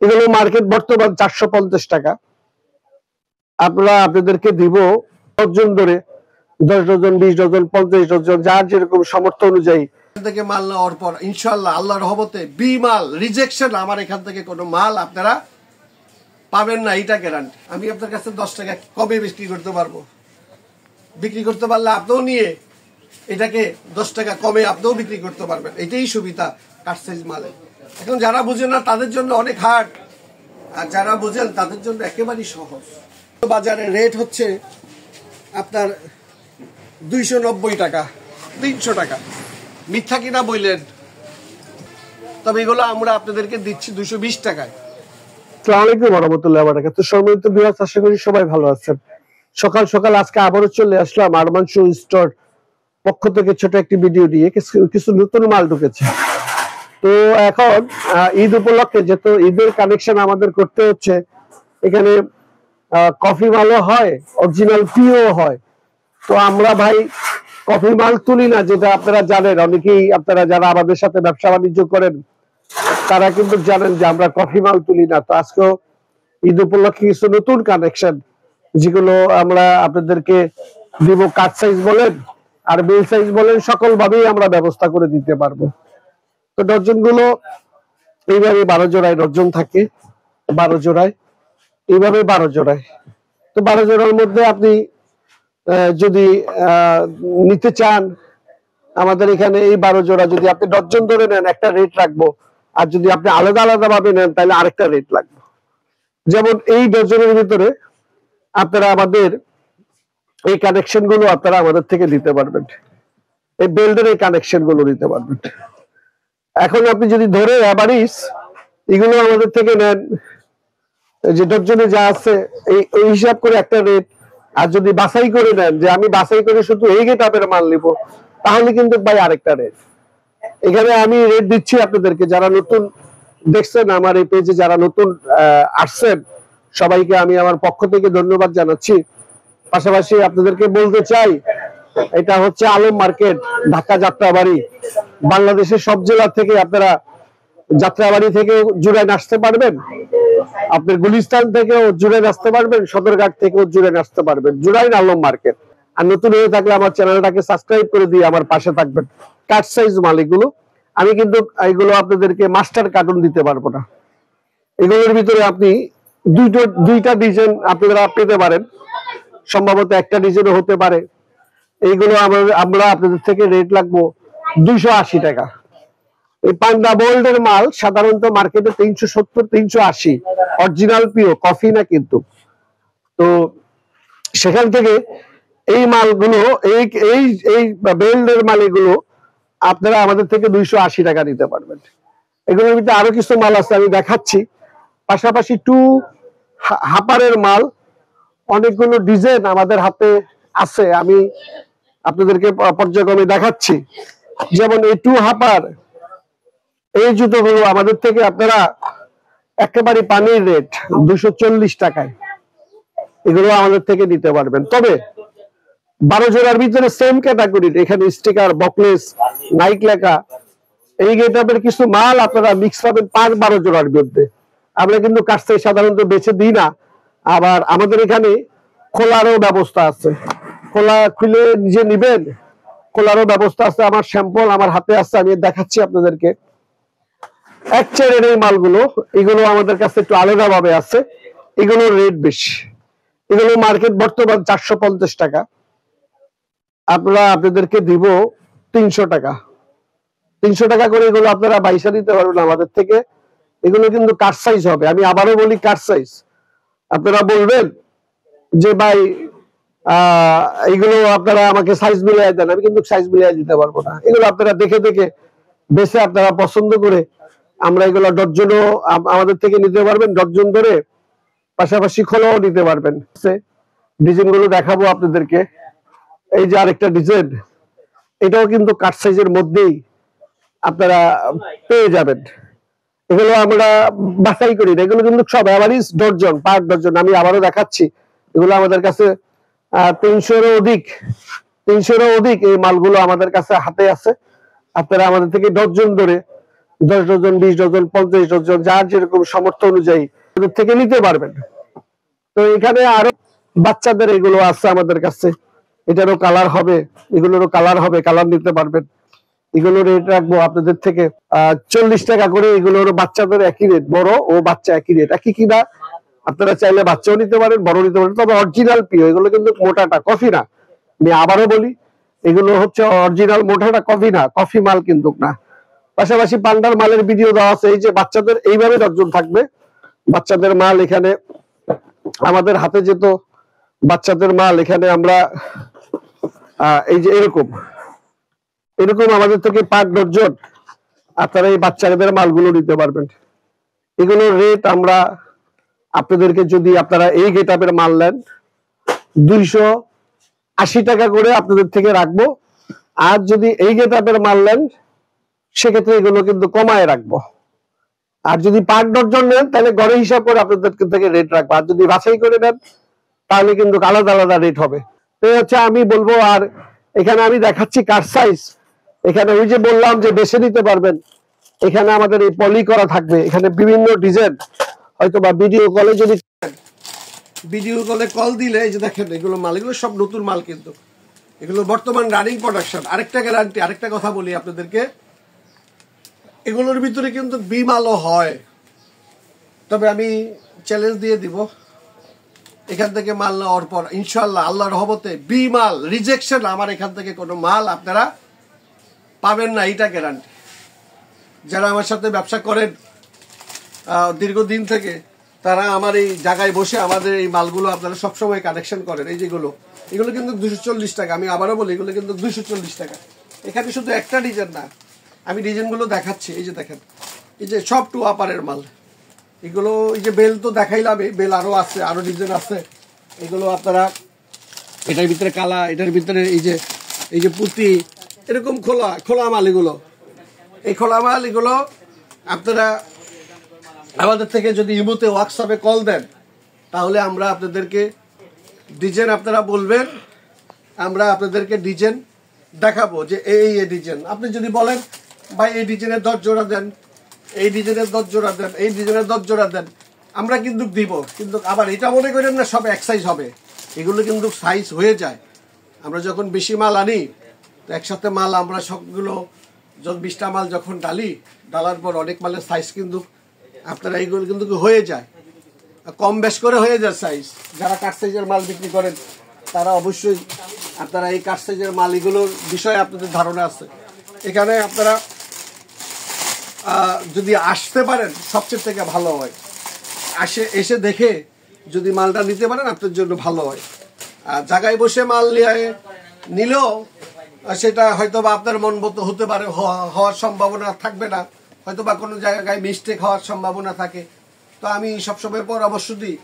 এগুলো মার্কেট বর্তমান 450 টাকা। আপনাদেরকে দিব ডজন ধরে, 10 ডজন, 20 ডজন, 50 ডজন, যার যেরকম সামর্থ্য অনুযায়ী থেকে মাল নেওয়ার পর ইনশাল্লাহ আল্লাহর রহমতে বি মাল রিজেকশন, আমার এখান থেকে কোনো মাল আপনারা পাবেন না, এটা গ্যারান্টি। আমি আপনার কাছে 10 টাকা কমে বিক্রি করতে পারবো, বিক্রি করতে পারলে আপনিও নিয়ে এটাকে 10 টাকা কমে আপনিও বিক্রি করতে পারবেন। এটাই সুবিধা কাট সাইজ মালে। এখন যারা বুঝেন না তাদের জন্য অনেক হার্ড, আর যারা বুঝেন তাদের জন্য একেবারেই সহজ। বাজারের রেট হচ্ছে আপনার 290 টাকা, 300 টাকা, মিথ্যা কিনা বললেন, তবে এগুলো আমরা আপনাদেরকে দিচ্ছি 220 টাকায়। আসসালামু আলাইকুম ওয়া রাহমাতুল্লাহি ওয়া বারাকাতুহু। সম্মানিত ভিউয়ার্স, আশা করি সবাই ভালো আছেন। সকাল সকাল আজকে আবারও চলে আসলাম আরমান শু স্টোর পক্ষ থেকে ছোট একটি ভিডিও নিয়ে। কিছু নতুন মাল ঢুকেছে। তো এখন ঈদ উপলক্ষে যেহেতু ঈদের কানেকশন আমাদের করতে হচ্ছে, এখানে কফি মালও হয়, অরিজিনাল পিও হয়। তো আমরা ভাই কফি মাল তুলি না, যেটা আপনারা জানেন। অনেকেই আপনারা যারা আমাদের সাথে ব্যবসা বাণিজ্য করেন তারা কিন্তু জানেন যে আমরা কফি মাল তুলি না। তো আজকেও ঈদ উপলক্ষে কিছু নতুন কানেকশন, যেগুলো আমরা আপনাদেরকে দিব। কাট সাইজ বলেন আর বেল সাইজ বলেন, সকল ভাবেই আমরা ব্যবস্থা করে দিতে পারবো। তো ডজন গুলো এইভাবে 12 জোড়ায় ডজন থাকে, 12 জোড়ায়, এইভাবে 12 জোড়ায়। তো 12 জোড়ার মধ্যে আপনি যদি নিতে চান, আমাদের এখানে এই 12 জোড়া যদি আপনি ডজন ধরে নেন একটা রেট রাখবো, আর যদি আপনি আলাদা আলাদা ভাবে নেন তাহলে আরেকটা রেট লাগবে। যেমন এই ডজনের ভিতরে আপনারা আমাদের এই কানেকশন গুলো আপনারা আমাদের থেকে দিতে পারবেন, এই বেল্টের এই কানেকশন গুলো দিতে পারবেন। এখন আপনি যদি ধরে অ্যাভারেজ এগুলো আমাদের থেকে নেন, যে ডজনে যা আছে এই হিসাব করে একটা রেট। আর যদি বাছাই করে নেন যে আমি বাছাই করে শুধু এই গেটআপের মাল নিব, তাহলে কিন্তু ভাই আরেকটা রেট। এখানে আমি রেট দিচ্ছি আপনাদেরকে। যারা নতুন দেখছেন আমার এই পেজে, যারা নতুন আসছেন, সবাইকে আমি আমার পক্ষ থেকে ধন্যবাদ জানাচ্ছি। পাশাপাশি আপনাদেরকে বলতে চাই, এটা হচ্ছে আলম মার্কেট, ঢাকা যাত্রাবাড়ি। বাংলাদেশের সব জেলা থেকে আপনারা যাত্রাবাড়ি থেকেও জুড়ায় আসতে পারবেন, আপনার গুলিস্তান থেকেও জুড়ায় আসতে পারবেন, সদরঘাট থেকেও জুড়ায় আসতে পারবেন। জুড়াই আলম মার্কেট। আর নতুন হয়ে থাকলে আমার চ্যানেলটাকে সাবস্ক্রাইব করে দিয়ে আমার পাশে থাকবেন। কাট সাইজ মাল এগুলো। আমি কিন্তু এগুলো আপনাদেরকে মাস্টার কার্টুন দিতে পারবো না। এগুলোর ভিতরে আপনি দুইটা ডিজাইন আপনারা পেতে পারেন, সম্ভবত একটা ডিজাইনও হতে পারে। এইগুলো আমরা আপনাদের থেকে রেট লাগবো 280 টাকা। এই পান্ডা বোল্ডের মাল সাধারণত মার্কেটে 370, 380, অরিজিনাল পিও কফি না কিন্তু। তো সেখান থেকে এই মালগুলো, এই এই এই বেল্ডের মাল এগুলো আপনারা আমাদের থেকে 280 টাকা নিতে পারবেন। এগুলোর ভিতরে আরো কিছু মাল আছে, আমি দেখাচ্ছি। পাশাপাশি হাপারের মাল অনেকগুলো ডিজাইন আমাদের হাতে আছে, আমি আপনাদেরকে পর্যায়ক্রমে দেখাচ্ছি। যেমন এই হাপার, এই জুতোগুলো আমাদের থেকে আপনারা একেবারে পানির রেট 240 টাকায় এগুলো আমাদের থেকে নিতে পারবেন। তবে 12 জোড়ার ভিতরে সেম ক্যাটাগরির, এখানে স্টিকার, বকলেস, নাইক লেখা, এই গেটআপের কিছু মাল আপনারা মিক্স পাবেন 5-12 জোড়ার মধ্যে। আমরা কিন্তু কাজটাই সাধারণত বেছে দিই না। আবার আমাদের এখানে খোলারও ব্যবস্থা আছে, খোলা খুলে নিজে নিবেন, খোলারও ব্যবস্থা আছে। আমার স্যাম্পল আমার হাতে আছে, আমি দেখাচ্ছি আপনাদেরকে। এক চেয়ারের এই মালগুলো, এগুলো আমাদের কাছে একটু আলাদা ভাবে আছে। এগুলোর রেট বেশি। এগুলো মার্কেট বর্তমান 450 টাকা। আপনাদেরকে দিব 300 টাকা। 300 টাকা করে এগুলো আপনারা বাইসা দিতে পারবেন আমাদের থেকে। এগুলো কিন্তু কাট সাইজ হবে, আমি আবারও বলি কাট সাইজ। আপনারা বলবেন যে ভাই এইগুলো আপনারা আমাকে সাইজ মিলিয়ে দেন, আমি কিন্তু সাইজ মিলিয়ে দিতে পারবো না। এগুলো আপনারা দেখে দেখে বেছে আপনারা পছন্দ করে আমরা এগুলো ডজনও আমাদের থেকে নিতে পারবেন, ডজন ধরে। পাশাপাশি খোলাও নিতে পারবেন। ডিজাইন গুলো দেখাবো আপনাদেরকে। এই যে আরেকটা ডিজাইন, এটাও কিন্তু কাট সাইজের মধ্যেই আপনারা পেয়ে যাবেন। এগুলো আমরা বাছাই করি না, এগুলো কিন্তু সব এভারেজ ডজন, পার ডজন। আমি আবারও দেখাচ্ছি, এগুলো আমাদের কাছে 300-এরও অধিক এই মালগুলো আমাদের কাছে হাতে আছে। আপনারা আমাদের থেকে ডজন ধরে 10 ডজন, 20 ডজন, 50 ডজন, যার যেরকম সামর্থ্য অনুযায়ী ওদের থেকে নিতে পারবেন। তো এখানে আরো বাচ্চাদের এগুলো আছে আমাদের কাছে, এটারও কালার হবে, এগুলোরও কালার হবে, কালার নিতে পারবেন। এগুলো রেট রাখবো আপনাদের থেকে 40 টাকা করে। এগুলোর বাচ্চাদের একই রেট, বড় ও বাচ্চা একই রেট, একই কিনা। আপনারা চাইলে বাচ্চাও নিতে পারেন, বড় নিতে পারেন, তবে অরিজিনাল পিও। এগুলো কিন্তু মোটাটা কফি না, আমি আবারও বলি, এগুলো হচ্ছে অরিজিনাল মোটাটা কফি না, কফি মাল কিন্তু না। পাশাপাশি পান্ডার মালের ভিডিও দেওয়া আছে। এই যে বাচ্চাদের এইভাবে দর্জন থাকবে, বাচ্চাদের মাল এখানে আমাদের হাতে যেত, বাচ্চাদের মাল এখানে আমরা এই যে এরকম এরকম আমাদের থেকে 5 ডজন আপনারা এই বাচ্চাদের মালগুলো নিতে পারবেন। এগুলোর রেট আমরা আপনাদেরকে, যদি আপনারা এই গেটআপের মাল নেন, 280 টাকা করে আপনাদের থেকে রাখবো। আর যদি এই গেটআপের মাল নেন, সেক্ষেত্রে এগুলো কিন্তু কমায় রাখবো। আর যদি 5 ডজন নেন, তাহলে গড়ে হিসাব করে আপনাদের থেকে রেট রাখবো। আর যদি বাছাই করে নেন, তাহলে কিন্তু আলাদা আলাদা রেট হবে। তো হচ্ছে আমি বলবো। আর এখানে আমি দেখাচ্ছি কার সাইজ। এখানে ওই যে বললাম যে বেছে নিতে পারবেন, এখানে আমাদের এই পলি করা থাকবে, এখানে বিভিন্ন ডিজাইন। হয়তো বা ভিডিও কলে কল দিলে এই যে দেখেন এগুলো মাল, এগুলো সব নতুন মাল, কিন্তু এগুলো বর্তমান রানিং প্রোডাকশন। আরেকটা গ্যারান্টি, আরেকটা কথা বলি আপনাদেরকে, এগুলোর ভিতরে কিন্তু বি মালও হয়। তবে আমি চ্যালেঞ্জ দিয়ে দিব, এখান থেকে মাল নেওয়ার পর ইনশাল্লাহ আল্লাহর রহমতে বি মাল রিজেকশন আমার এখান থেকে কোনো মাল আপনারা পাবেন না, এটা গ্যারান্টি। যারা আমার সাথে ব্যবসা করেন দীর্ঘদিন থেকে, তারা আমার এই জায়গায় বসে আমাদের এই মালগুলো আপনারা সবসময় কালেকশন করেন। এই যেগুলো, এগুলো কিন্তু 240 টাকা। আমি আবারও বলি, এগুলো কিন্তু 240 টাকা। এখানে শুধু একটা ডিজাইন না, আমি ডিজাইনগুলো দেখাচ্ছি। এই যে দেখেন, এই যে সব টু আপারের মাল এগুলো। এই যে বেল তো দেখাইলাম, বেল আরো আছে, আরো ডিজাইন আছে। এগুলো আপনারা এটার ভিতরে কালা, এটার ভিতরে এই যে পুঁতি, এরকম খোলা খোলা মাল। এগুলো এই খোলা মাল, এগুলো আপনারা আমাদের থেকে যদি ইমোতে হোয়াটসঅ্যাপে কল দেন, তাহলে আমরা আপনাদেরকে ডিজাইন, আপনারা বলবেন, আমরা আপনাদেরকে ডিজাইন দেখাবো যে এই ডিজাইন। আপনি যদি বলেন ভাই এই ডিজাইনের 10 জোড়া দেন, এই ডিজাইনের 10 জোড়া দেন, এই ডিজাইনের 10 জোড়া দেন, আমরা কিন্তু দিব। কিন্তু আবার এটা মনে করেন না সব এক সাইজ হবে, এগুলো কিন্তু সাইজ হয়ে যায়। আমরা যখন বেশি মাল আনি, তো একসাথে মাল আমরা সবগুলো 20টা মাল যখন ডালার পর অনেক মালের সাইজ কিন্তু আপনারা এইগুলো কিন্তু হয়ে যায়, কম বেশ করে হয়ে যায় সাইজ। যারা কাট সাইজের মাল বিক্রি করেন, তারা অবশ্যই আপনারা এই কাট সাইজের মাল এগুলোর বিষয়ে আপনাদের ধারণা আছে। এখানে আপনারা যদি আসতে পারেন সবচেয়ে থেকে ভালো হয়। এসে দেখে যদি মালটা নিতে পারেন আপনার জন্য ভালো হয়। আর জায়গায় বসে মাল নিলেও সেটা হয়তো বা আপনার মন মতো হতে পারে, হওয়ার সম্ভাবনা থাকবে না, হয়তো বা কোনো জায়গায় মিস্টেক হওয়ার সম্ভাবনা থাকে। তো আমি সবসময় পরামর্শ দিই,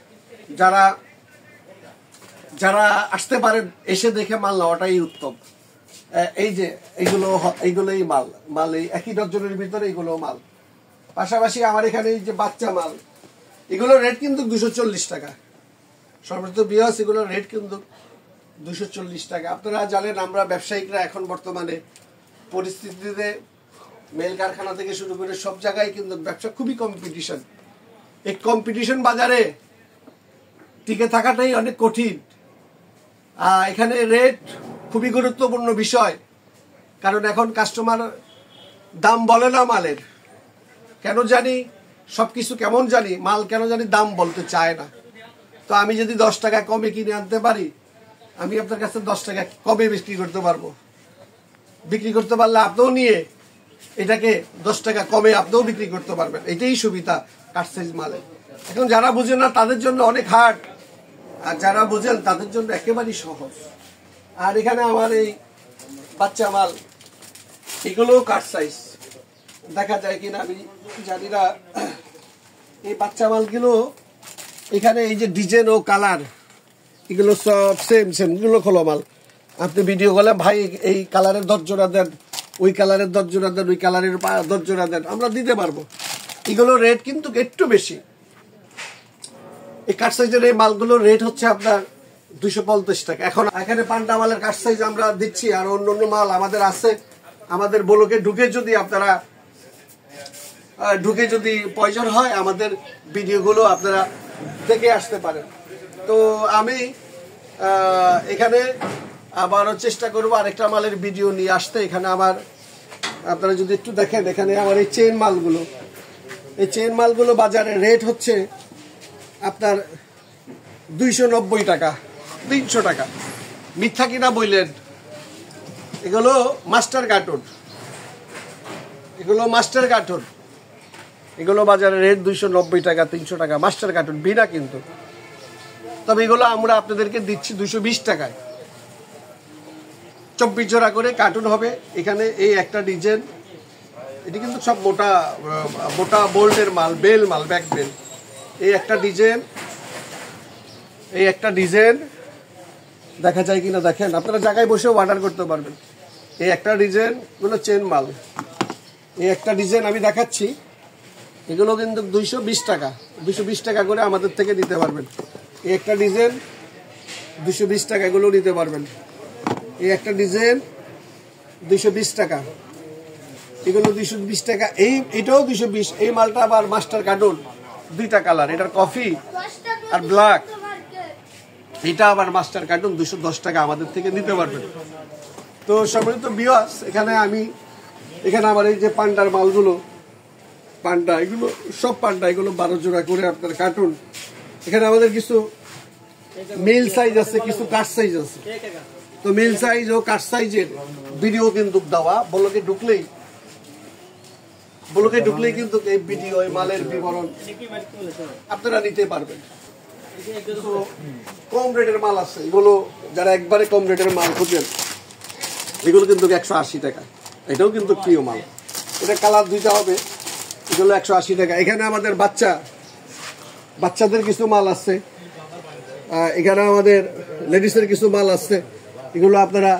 যারা আসতে পারেন এসে দেখে মাল নেওয়াটাই উত্তম। এই যে এইগুলোই মাল এই একই ডজনের ভিতরে এইগুলো মাল। পাশাপাশি আমার এখানে এই যে বাচ্চা মাল, এগুলোর রেট কিন্তু 240 টাকা। সর্বোচ্চ বিয়াস, এগুলোর রেট কিন্তু 240 টাকা। আপনারা জানেন আমরা ব্যবসায়িকরা এখন বর্তমানে পরিস্থিতিতে মেল কারখানা থেকে শুরু করে সব জায়গায় কিন্তু ব্যবসা খুবই কম্পিটিশন। এই কম্পিটিশন বাজারে টিকে থাকাটাই অনেক কঠিন। এখানে রেট খুবই গুরুত্বপূর্ণ বিষয়, কারণ এখন কাস্টমার দাম বলে না মালের। কেন জানি সবকিছু কেমন জানি, মাল কেন জানি দাম বলতে চায় না। তো আমি যদি 10 টাকা কমে কিনে আনতে পারি, আমি আপনার কাছে 10 টাকা কমে বিক্রি করতে পারবো। বিক্রি করতে পারলে আপনিও নিয়ে এটাকে 10 টাকা কমে আপনিও বিক্রি করতে পারবেন। এটাই সুবিধা কাট সাইজ মালে। এখন যারা বুঝেন না তাদের জন্য অনেক হার্ড, আর যারা বুঝেন তাদের জন্য একেবারেই সহজ। আর এখানে আমার এই বাচ্চা মাল, এগুলোও কাট সাইজ, দেখা যায় কিনা আমি জানি না। এই বাচ্চা মালগুলো এখানে এই যে ডিজাইন ও কালার, এগুলো সব সেম, এগুলো খোলা মাল। আপনি ভিডিও কলে ভাই এই কালারের 10 জোড়া দেন, ওই কালারের 10 জোড়া দেন, ওই কালারের 10 জোড়া দেন, আমরা দিতে পারবো। এগুলো রেট কিন্তু একটু বেশি। এই কাট সাইজের এই মালগুলোর রেট হচ্ছে আপনার 250 টাকা। এখন এখানে পান্ডা মালের কাট সাইজ আমরা দিচ্ছি, আর অন্য মাল আমাদের আছে। আমাদের ব্লকে ঢুকে যদি আপনারা ঢুকে যদি প্রয়োজন হয় আমাদের ভিডিওগুলো আপনারা দেখে আসতে পারেন। তো আমি এখানে আবারও চেষ্টা করব আরেকটা মালের ভিডিও নিয়ে আসতে। এখানে আমার আপনারা যদি একটু দেখেন, এখানে আমার এই চেইন মালগুলো বাজারে রেট হচ্ছে আপনার 290 টাকা, 300 টাকা। মিথ্যা কিনা বললেন, এগুলো মাস্টার কার্টুন, এগুলো বাজারে রেট 290 টাকা, 300 টাকা মাস্টার কার্টুন বিনা কিন্তু। তবে এগুলো আমরা আপনাদেরকে দিচ্ছি 220 টাকায়। 24 জোড়া করে কার্টুন হবে। এখানে এই একটা ডিজাইন, এটি কিন্তু সব মোটা বোল্টের মাল, বেল মাল, ব্যাক বেল। এই একটা ডিজাইন দেখা যায় কিনা দেখেন, আপনারা জায়গায় বসেও অর্ডার করতে পারবেন। এই একটা ডিজাইন গুলো চেন মাল। এই একটা ডিজাইন আমি দেখাচ্ছি, এগুলো কিন্তু 220 টাকা, 220 টাকা করে আমাদের থেকে নিতে পারবেন। এই একটা ডিজাইন 220 টাকা, এগুলো নিতে পারবেন। এই একটা ডিজাইন 220 টাকা, এগুলো 220 টাকা। এটাও 220। এই মালটা আবার মাস্টার কার্টুন, দুইটা কালার, এটার কফি আর ব্ল্যাক। এটা আবার মাস্টার কার্টুন 210 টাকা আমাদের থেকে নিতে পারবেন। তো সম্মানিত ভিউয়ার্স, এখানে আমার এই যে পান্ডার মালগুলো, এগুলো সব পান্ডা, এগুলো 12 জোড়া করে আপনার কার্টুন। এখানে আমাদের কিছু মিল সাইজ আছে, কিছু কাট সাইজ আছে। তো মিল সাইজ ও কাট সাইজের ভিডিও কিন্তু দেওয়া, ব্লগে ঢুকলেই কিন্তু এই ভিডিও, এই মালের বিবরণ আপনারা নিতে পারবেন। তো কম রেটের মাল আছে, এগুলো যারা একবারে কম রেটের মাল খুঁজেন, এগুলো কিন্তু 180 টাকা। এটাও কিন্তু প্রিয় মাল, এটা কালার দুইটা হবে, এগুলো 180 টাকা। এখানে আমাদের বাচ্চাদের কিছু মাল আছে, এখানে আমাদের লেডিসের কিছু মাল আছে। এগুলো আপনারা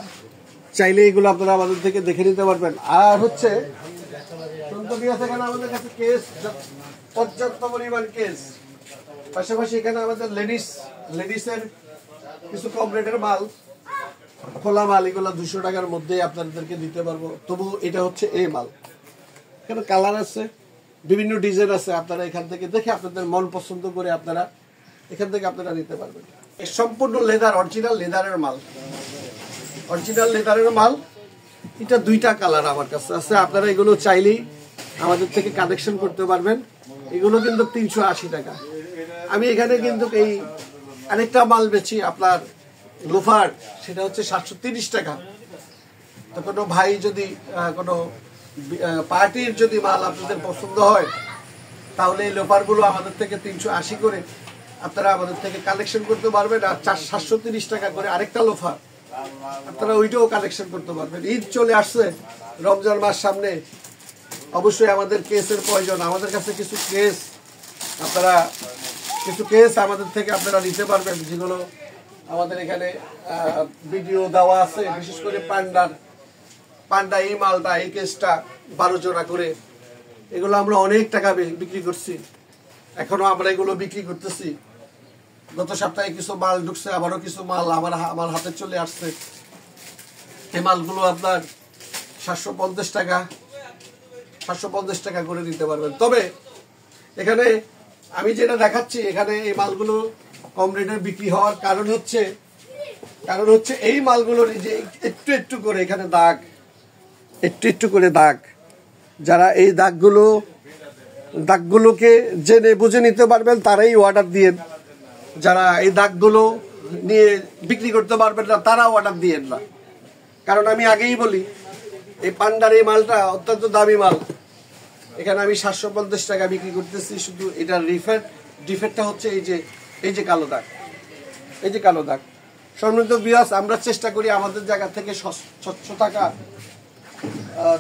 চাইলে এগুলো আপনারা আমাদের থেকে দেখে নিতে পারবেন। আর হচ্ছে এখানে আমাদের কাছে কেস, পর্যাপ্ত পরিমাণ কেস। পাশাপাশি এখানে আমাদের লেডিসের কিছু কম রেটের মাল, খোলা মাল, এগুলো 200 টাকার মধ্যে আপনাদেরকে দিতে পারবো। তবু এটা হচ্ছে এই মাল। এখানে কালার আছে, বিভিন্ন ডিজাইন আছে, আপনারা এখান থেকে দেখে আপনাদের মন পছন্দ করে আপনারা এখান থেকে আপনারা নিতে পারবেন। সম্পূর্ণ লেদার, অরিজিনাল লেদারের মাল। এটা দুইটা কালার আমার কাছে আছে, আপনারা এগুলো চাইলেই আমাদের থেকে কালেকশন করতে পারবেন। এগুলো কিন্তু 380 টাকা। আমি এখানে কিন্তু এই আরেকটা মাল বেচি আপনার লোফার, সেটা হচ্ছে 730 টাকা। তো কোনো ভাই যদি কোনো পার্টির যদি মাল আপনাদের পছন্দ হয়, তাহলে এই লোফারগুলো আমাদের থেকে 380 করে আপনারা আমাদের থেকে কালেকশন করতে পারবেন। আর 730 টাকা করে আরেকটা লোফার, আপনারা ওইটাও কালেকশন করতে পারবেন। ঈদ চলে আসছে, রমজান মাস সামনে, অবশ্যই আমাদের কেসের প্রয়োজন। আমাদের কাছে কিছু কেস আমাদের থেকে আপনারা নিতে পারবেন, যেগুলো আমাদের এখানে ভিডিও দেওয়া আছে। বিশেষ করে পান্ডা এই মালটা, এই কেসটা 12 জোড়া করে, এগুলো আমরা অনেক টাকা বিক্রি করছি, এখনো আমরা এগুলো বিক্রি করতেছি। গত সপ্তাহে কিছু মাল ঢুকছে, আবারও কিছু মাল আমার হাতে চলে আসছে। এই মালগুলো আপনার 750 টাকা করে দিতে পারবেন। তবে এখানে আমি যেটা দেখাচ্ছি, এখানে এই মালগুলো কম রেটে বিক্রি হওয়ার কারণ হচ্ছে এই মালগুলোর যে একটু করে এখানে দাগ, একটু করে দাগ। যারা এই দাগগুলোকে জেনে বুঝে নিতে পারবেন তারাই অর্ডার দিয়েন। যারা এই দাগগুলো নিয়ে বিক্রি করতে পারবেন না, তারা অর্ডার দিয়েন না। কারণ আমি আগেই বলি, এই পান্ডার এই মালটা অত্যন্ত দামি মাল। এখানে আমি 750 টাকা বিক্রি করতেছি। শুধু এটার ডিফেক্টটা হচ্ছে এই যে কালো দাগ। সম্মানিত ভিউয়ার্স, আমরা চেষ্টা করি আমাদের জায়গা থেকে স্বচ্ছ থাকা।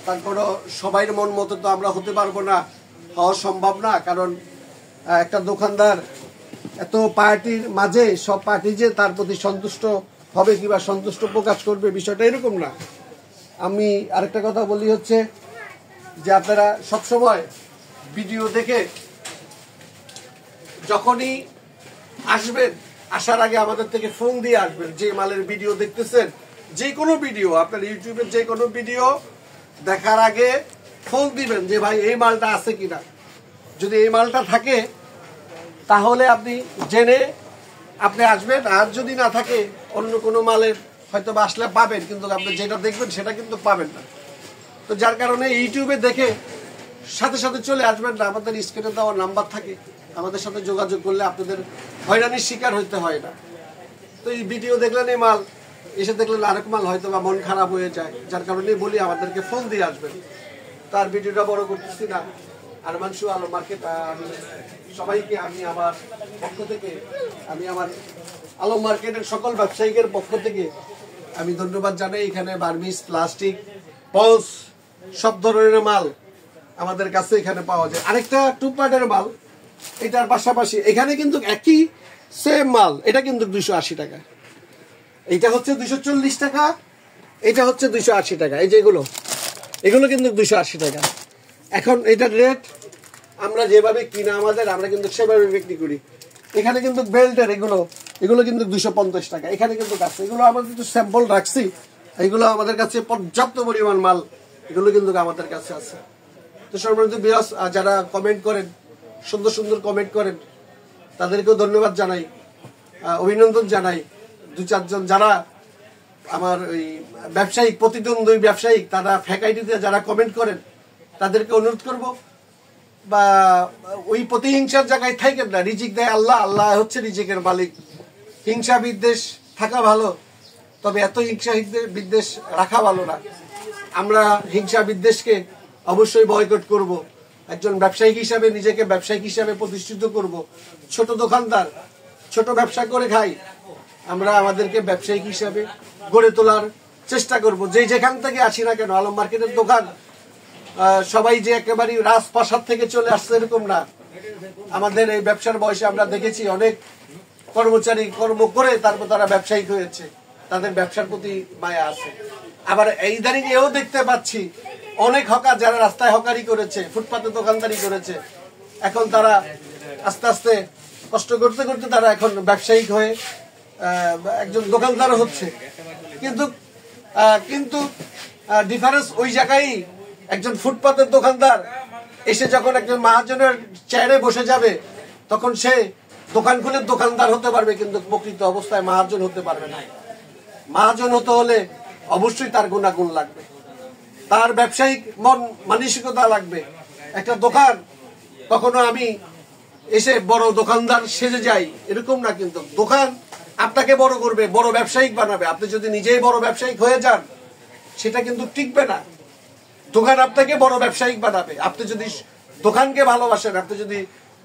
তারপরও সবাই মন মতো তো আমরা হতে পারবো না, হওয়া সম্ভব না। কারণ একটা দোকানদার এত পার্টির মাঝে সব পার্টি যে তার প্রতি সন্তুষ্ট হবে কিংবা সন্তুষ্ট প্রকাশ করবে, বিষয়টা এরকম না। আমি আরেকটা কথা বলি হচ্ছে যে আপনারা সবসময় ভিডিও দেখে যখনই আসবেন, আসার আগে আমাদের থেকে ফোন দিয়ে আসবেন। যে মালের ভিডিও দেখতেছেন, যে কোনো ভিডিও, আপনার ইউটিউবের যে কোনো ভিডিও দেখার আগে ফোন দিবেন যে ভাই এই মালটা আছে কিনা। যদি এই মালটা থাকে তাহলে আপনি জেনে আপনি আসবেন, আর যদি না থাকে অন্য কোনো মালের হয়তো বা আসলে পাবেন, কিন্তু আপনি যেটা দেখবেন সেটা কিন্তু পাবেন না। তো যার কারণে ইউটিউবে দেখে সাথে সাথে চলে আসবেন না, আমাদের স্ক্রিনে দেওয়া নাম্বার থাকে, আমাদের সাথে যোগাযোগ করলে আপনাদের হয়রানির শিকার হইতে হয় না। তো এই ভিডিও দেখলেন এই মাল, এসে দেখলেন আরেক মাল, হয়তো বা মন খারাপ হয়ে যায়। যার কারণে বলি আমাদেরকে ফোন দিয়ে আসবেন। তার ভিডিওটা বড় করতেছি না। আরমান শু আলম মার্কেট, সবাইকে আমি আমার পক্ষ থেকে, আমি আমার আলম মার্কেটের সকল ব্যবসায়ীদের পক্ষ থেকে আমি ধন্যবাদ জানাই। এখানে বার্মিস, প্লাস্টিক, পলস সব ধরনের মাল আমাদের কাছে এখানে পাওয়া যায়। আরেকটা টু পার্টের মাল, এটার পাশাপাশি এখানে কিন্তু একই সেম মাল, এটা কিন্তু 280 টাকা, এটা হচ্ছে 240 টাকা, এটা হচ্ছে 280 টাকা। এই যে এগুলো কিন্তু 280 টাকা। এখন এটার রেট আমরা যেভাবে কিনা আমরা কিন্তু সেভাবে বিক্রি করি। এখানে কিন্তু বেল্টের এগুলো কিন্তু 250 টাকা। এখানে কিন্তু আছে, এগুলো আমরা কিন্তু স্যাম্পল রাখছি, এগুলো আমাদের কাছে পর্যাপ্ত পরিমাণ মাল, এগুলো কিন্তু আমাদের কাছে আছে। তো সম্মানিত ভিউয়ার্স, যারা কমেন্ট করেন, সুন্দর সুন্দর কমেন্ট করেন, তাদেরকেও ধন্যবাদ জানাই, অভিনন্দন জানাই। 2-4 জন যারা আমার ওই ব্যবসায়িক প্রতিদ্বন্দ্বী ব্যবসায়িক, তারা ফেক আইডিতে যারা কমেন্ট করেন, তাদেরকে অনুরোধ করব বা ওই প্রতিহিংসার জায়গায় থাকেন না। রিজিক দেয় আল্লাহ, আল্লাহ হচ্ছে রিজিকের মালিক। হিংসা বিদ্বেষ থাকা ভালো, তবে এত হিংসা বিদ্বেষ রাখা ভালো না। আমরা হিংসা বিদ্বেষকে অবশ্যই বয়কট করব। একজন ব্যবসায়িক হিসাবে নিজেকে ব্যবসায়িক হিসাবে প্রতিষ্ঠিত করব। ছোট দোকানদার, ছোট ব্যবসা করে খাই, আমরা আমাদেরকে ব্যবসায়িক হিসাবে গড়ে তোলার চেষ্টা করব। যেখান থেকে আসি না কেন, আলম মার্কেটের দোকান সবাই যে একেবারে রাজপ্রাসাদ থেকে চলে আসছে এরকম না। আমাদের এই ব্যবসার বয়সে আমরা দেখেছি অনেক কর্মচারী কর্ম করে তারপর তারা ব্যবসায়িক হয়েছে, তাদের ব্যবসার প্রতি মায়া আছে। আবার এই দাঁড়িয়ে এও দেখতে পাচ্ছি অনেক হকার যারা রাস্তায় হকারি করেছে, ফুটপাতে দোকানদারি করেছে, এখন তারা আস্তে আস্তে কষ্ট করতে করতে তারা এখন ব্যবসায়িক হয়ে একজন দোকানদার হচ্ছে। কিন্তু ডিফারেন্স ওই জায়গায়, একজন ফুটপাতের দোকানদার এসে যখন একজন মহাজনের চেয়ারে বসে যাবে, তখন সে দোকান খুলে দোকানদার হতে পারবে, কিন্তু প্রকৃত অবস্থায় মহাজন হতে পারবে না। মহাজন হতে হলে অবশ্যই তার গুণাগুণ লাগবে, তার ব্যবসায়িক মন মানসিকতা লাগবে। একটা দোকান কখনো আমি এসে বড় দোকানদার সেজে যাই এরকম না, কিন্তু দোকান আপনাকে বড় করবে, বড় ব্যবসায়িক বানাবে। আপনি যদি নিজেই বড় ব্যবসায়িক হয়ে যান, সেটা কিন্তু টিকবে না। দোকান আপনাকে বড় ব্যবসায়িক বানাবে। আপনি যদি দোকানকে ভালোবাসেন, আপনি যদি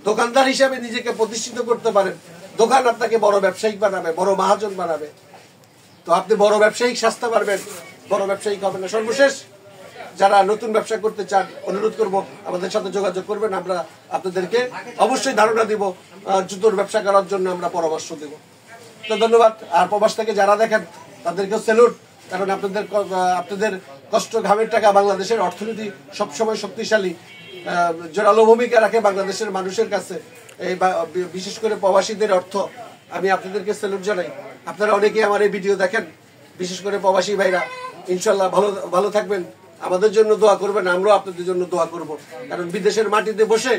দোকানদার হিসাবে নিজেকে প্রতিষ্ঠিত করতে পারেন, দোকান আপনাকে বড় ব্যবসায়িক বানাবে, বড় মহাজন বানাবে। তো আপনি বড় ব্যবসায়িক সাজতে পারবেন, বড় ব্যবসায়িক হবেন না। সর্বশেষ যারা নতুন ব্যবসা করতে চান, অনুরোধ করব আমাদের সাথে যোগাযোগ করবেন। আমরা আপনাদেরকে অবশ্যই ধারণা দিব, জুতোর ব্যবসা করার জন্য আমরা পরামর্শ দেব। তো ধন্যবাদ। আর প্রবাস থেকে যারা দেখেন তাদেরকেও স্যালুট, কারণ আপনাদের কষ্ট ঘামের টাকা বাংলাদেশের অর্থনীতি সবসময় শক্তিশালী, জোরালো ভূমিকা রাখে বাংলাদেশের মানুষের কাছে। এই বিশেষ করে প্রবাসীদের অর্থ আমি আপনাদেরকে স্যালুট জানাই। আপনারা অনেকেই আমার এই ভিডিও দেখেন, বিশেষ করে প্রবাসী ভাইরা। ইনশাল্লাহ ভালো থাকবেন, আমাদের জন্য দোয়া করবেন, আমরাও আপনাদের জন্য দোয়া করব। কারণ বিদেশের মাটিতে বসে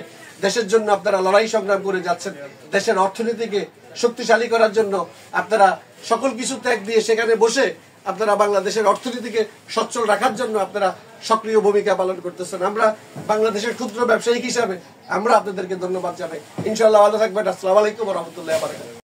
দেশের জন্য আপনারা লড়াই সংগ্রাম করে যাচ্ছেন। দেশের অর্থনীতিকে শক্তিশালী করার জন্য আপনারা সকল কিছু ত্যাগ দিয়ে সেখানে বসে আপনারা বাংলাদেশের অর্থনীতিকে সচ্ছল রাখার জন্য আপনারা সক্রিয় ভূমিকা পালন করতেছেন। আমরা বাংলাদেশের ক্ষুদ্র ব্যবসায়িক হিসাবে আমরা আপনাদেরকে ধন্যবাদ জানাই। ইনশাআল্লাহ ভালো থাকবেন। আসসালামু আলাইকুম ওয়া রাহমাতুল্লাহি ওয়া বারাকাতুহু।